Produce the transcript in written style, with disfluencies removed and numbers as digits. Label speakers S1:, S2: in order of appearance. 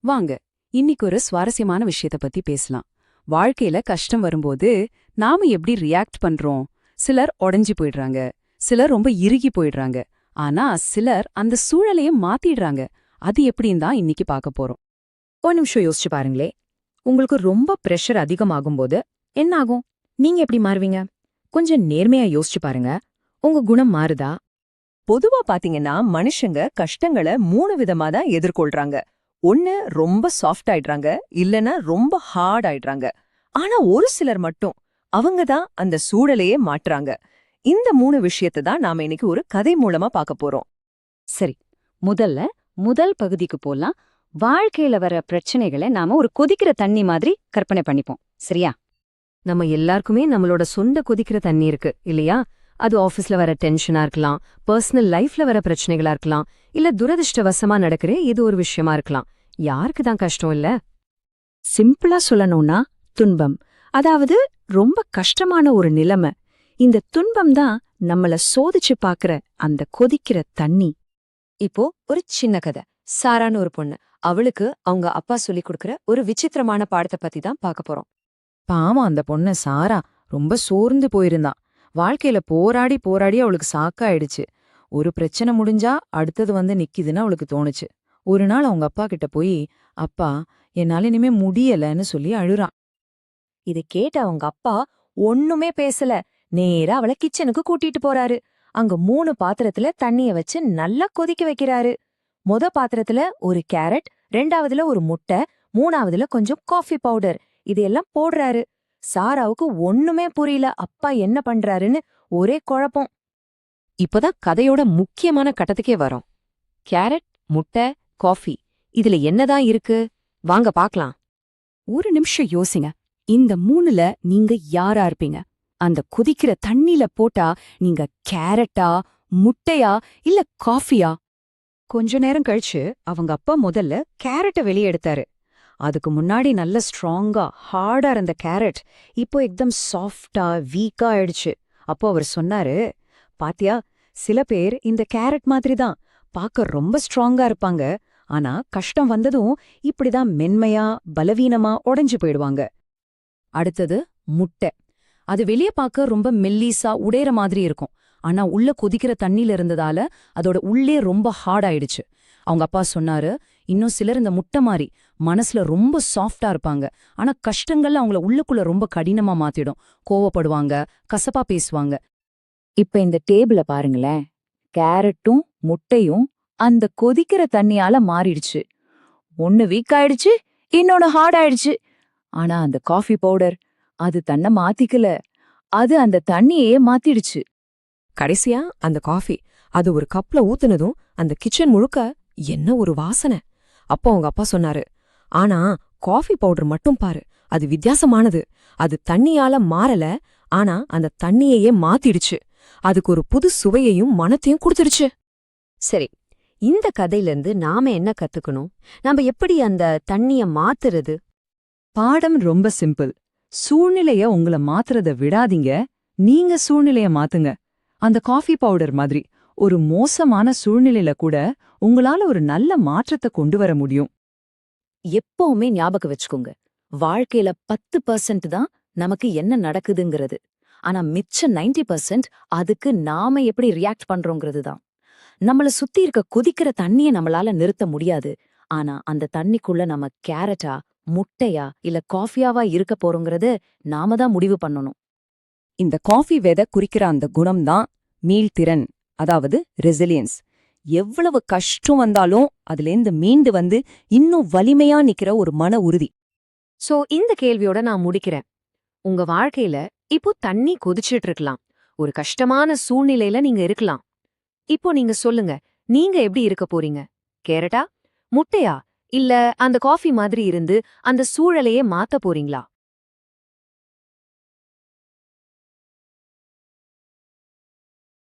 S1: வாங்க இன்னைக்கு ஒரு சுவாரஸ்யமான விஷயத்த பத்தி பேசலாம். வாழ்க்கையில கஷ்டம் வரும்போது நாம எப்படி ரியாக்ட் பண்றோம்? சிலர் உடைஞ்சு போயிடுறாங்க, சிலர் ரொம்ப இறுகி போயிடுறாங்க. ஆனா சிலர் அந்த சூழலையே மாத்திடுறாங்க. அது எப்படின்னு தான் இன்னைக்கு பார்க்க போறோம்.
S2: ஒரு நிமிஷம் யோசிச்சு பாருங்களே. உங்களுக்கு ரொம்ப பிரஷர் அதிகமாகும்போது என்ன ஆகும்? நீங்க எப்படி மாறுவீங்க? கொஞ்சம் நேர்மையா யோசிச்சு பாருங்க. உங்க குணம் மாறுதா?
S3: பொதுவா பாத்தீங்கன்னா மனுஷங்க கஷ்டங்களை 3 விதமா தான் எதிர்கொள்றாங்க. ஒண்ணு ரொம்ப சாஃப்ட் ஆயிடுறாங்க, இல்லனா ரொம்ப ஹார்ட் ஆயிடுறாங்க. ஆனா ஒரு சிலர் மட்டும் அவங்க தான் அந்த சூழலையே மாற்றுறாங்க. இந்த 3 விஷயத்தை தான் நாம இன்னைக்கு ஒரு கதை மூலமா பார்க்க போறோம்.
S1: சரி, முதல் பகுதிக்கு போலாம். வாழ்க்கையில வர பிரச்சனைகளை நாம ஒரு கொதிக்கிற தண்ணி மாதிரி கற்பனை பண்ணிப்போம், சரியா?
S2: நம்ம எல்லாருக்குமே நம்மளோட சொந்த கொதிக்கிற தண்ணி இருக்கு இல்லையா? அது ஆபீஸ்ல வர டென்ஷனா இருக்கலாம், பர்சனல் லைஃப்ல வர பிரச்சனைகளா இருக்கலாம், இல்ல துரதிர்ஷ்டவசமா நடக்கிற ஏதோ ஒரு விஷயமா இருக்கலாம். யாருக்கு தான் கஷ்டம் இல்ல? சிம்பிளா சொல்லணும்னா துன்பம். அதாவது ரொம்ப கஷ்டமான ஒரு நிலைமை. இந்த துன்பம் தான் நம்மள சோதிச்சு பாக்குற அந்த கொதிக்கிற தண்ணி.
S4: இப்போ ஒரு சின்ன கதை. சாரான்னு ஒரு பொண்ணு. அவளுக்கு அவங்க அப்பா சொல்லி கொடுக்கற ஒரு விசித்திரமான பாடத்தை பத்தி தான் பார்க்க போறோம்.
S2: பாவம் அந்த பொண்ணு சாரா ரொம்ப சோர்ந்து போயிருந்தா. வாழ்க்கையில போராடி போராடி அவளுக்கு சாக்காயிடுச்சு. ஒரு பிரச்சனை முடிஞ்சா அடுத்தது வந்து நிக்குதுன்னு அவளுக்கு தோணுச்சு. ஒரு நாள் அவங்க அப்பா கிட்ட போய், அப்பா என்னால இனிமே முடியலன்னு சொல்லி அழுறா.
S4: இதை கேட்ட அவங்க அப்பா ஒண்ணுமே பேசல. நேரா அவளை கிச்சனுக்கு கூட்டிட்டு போறாரு. அங்க 3 பாத்திரத்துல தண்ணிய வச்சு நல்லா கொதிக்க வைக்கிறாரு. பாத்திரத்துல ஒரு கேரட், 2வதுல ஒரு முட்டை, 3வதுல கொஞ்சம் காஃபி பவுடர் இதையெல்லாம் போடுறாரு. சாராவுக்கு ஒண்ணுமே புரியல, அப்பா என்ன பண்றாருன்னு ஒரே குழப்பம்.
S2: இப்பதான் கதையோட முக்கியமான கட்டத்துக்கே வரோம். கேரட், முட்டை, காஃபி இதுல என்னதான் இருக்கு? வாங்க பாக்கலாம்.
S1: ஒரு நிமிஷம் யோசிங்க. இந்த 3ல நீங்க யாரா இருப்பீங்க? அந்த கொதிக்கிற தண்ணில போட்டா நீங்க கேரட்டா, முட்டையா, இல்ல காஃபியா? கொஞ்ச நேரம் கழிச்சு அவங்க அப்பா முதல்ல கேரட்டை வெளியே எடுத்தாரு. அதுக்கு முன்னாடி நல்ல ஸ்ட்ராங்கா ஹார்டா இருந்த கேரட் இப்போ எக்தம் சாஃப்டா வீக்கா ஆயிடுச்சு. அப்போ அவர் சொன்னாரு, பாத்தியா, சில பேர் இந்த கேரட் மாதிரி தான் பார்க்க ரொம்ப ஸ்ட்ராங்கா இருப்பாங்க, ஆனா கஷ்டம் வந்ததும் இப்படிதான் மென்மையா பலவீனமா உடைஞ்சு போயிடுவாங்க. அடுத்தது முட்டை. அது வெளியே பார்க்க ரொம்ப மெல்லிசா உடையற மாதிரி இருக்கும், ஆனா உள்ள கொதிக்கிற தண்ணில இருந்ததால அதோட உள்ளே ரொம்ப ஹார்ட் ஆயிடுச்சு. அவங்க அப்பா சொன்னாரு, இன்னும் சிலர் இந்த முட்டை மாதிரி மனசுல ரொம்ப சாஃப்டா இருப்பாங்க, ஆனா கஷ்டங்கள்ல அவங்கள உள்ளுக்குள்ள ரொம்ப கடினமா மாத்திடும். கோவப்படுவாங்க, கசப்பா பேசுவாங்க.
S2: இப்ப இந்த டேபிள பாருங்களேன். கேரட்டும் முட்டையும் அந்த கொதிக்கிற தண்ணியால மாறிடுச்சு. ஒன்னு வீக் ஆயிடுச்சு, இன்னொன்னு ஹார்ட் ஆயிடுச்சு. ஆனா அந்த காஃபி பவுடர் அது தன்னை மாத்திக்கல, அது அந்த தண்ணியே மாத்திடுச்சு.
S3: கடைசியா அந்த காஃபி அது ஒரு கப்ல ஊத்துனதும் அந்த கிச்சன் முழுக்க என்ன ஒரு வாசனை. அப்போ அவங்க அப்பா சொன்னாரு, ஆனா காஃபி பவுடர் மட்டும் பாரு, அது வித்தியாசமானது. அது தண்ணியால மாறல, ஆனா அந்த தண்ணியையே மாத்திடுச்சு. அதுக்கு ஒரு புது சுவையையும் மனத்தையும் கொடுத்துடுச்சு.
S4: சரி, இந்த கதையிலிருந்து நாம என்ன கத்துக்கணும்? நாம எப்படி அந்த தண்ணிய மாத்துறது?
S1: பாடம் ரொம்ப சிம்பிள். சூழ்நிலைய உங்கள மாத்துறத விடாதீங்க, நீங்க சூழ்நிலைய மாத்துங்க. அந்த காஃபி பவுடர் மாதிரி ஒரு மோசமான சூழ்நிலையில கூட உங்களால ஒரு நல்ல மாற்றத்தை கொண்டு வர முடியும்.
S2: எப்பவுமே ஞாபகம் வச்சுக்கோங்க, வாழ்க்கையில 10% தான் நமக்கு என்ன நடக்குதுங்கிறது. ஆனா மிச்ச 90% அதுக்கு நாம எப்படி ரியாக்ட் பண்றோங்கிறது தான். நம்மள சுத்தி இருக்க கொதிக்கிற தண்ணிய நம்மளால நிறுத்த முடியாது. ஆனா அந்த தண்ணிக்குள்ள நம்ம கேரட்டா, முட்டையா, இல்ல காஃபியாவா இருக்க போறோங்கிறது நாம தான் முடிவு பண்ணணும்.
S1: இந்த காஃபி விதை குறிக்கிற அந்த குணம்தான் மீள்திறன், அதாவது ரெசிலியன்ஸ். எவ்வளவு கஷ்டம் வந்தாலும் அதுலேருந்து மீண்டு வந்து இன்னும் வலிமையா நிக்கிற ஒரு மன உறுதி.
S4: சோ இந்த கேள்வியோட நான் முடிக்கிறேன். உங்க வாழ்க்கையில இப்போ தண்ணி கொதிச்சிட்டு இருக்கலாம், ஒரு கஷ்டமான சூழ்நிலையில நீங்க இருக்கலாம். இப்போ நீங்க சொல்லுங்க, நீங்க எப்படி இருக்க போறீங்க? கேரட்டா, முட்டையா, இல்ல அந்த காஃபி மாதிரி இருந்து அந்த சூழலையே மாத்த போறீங்களா?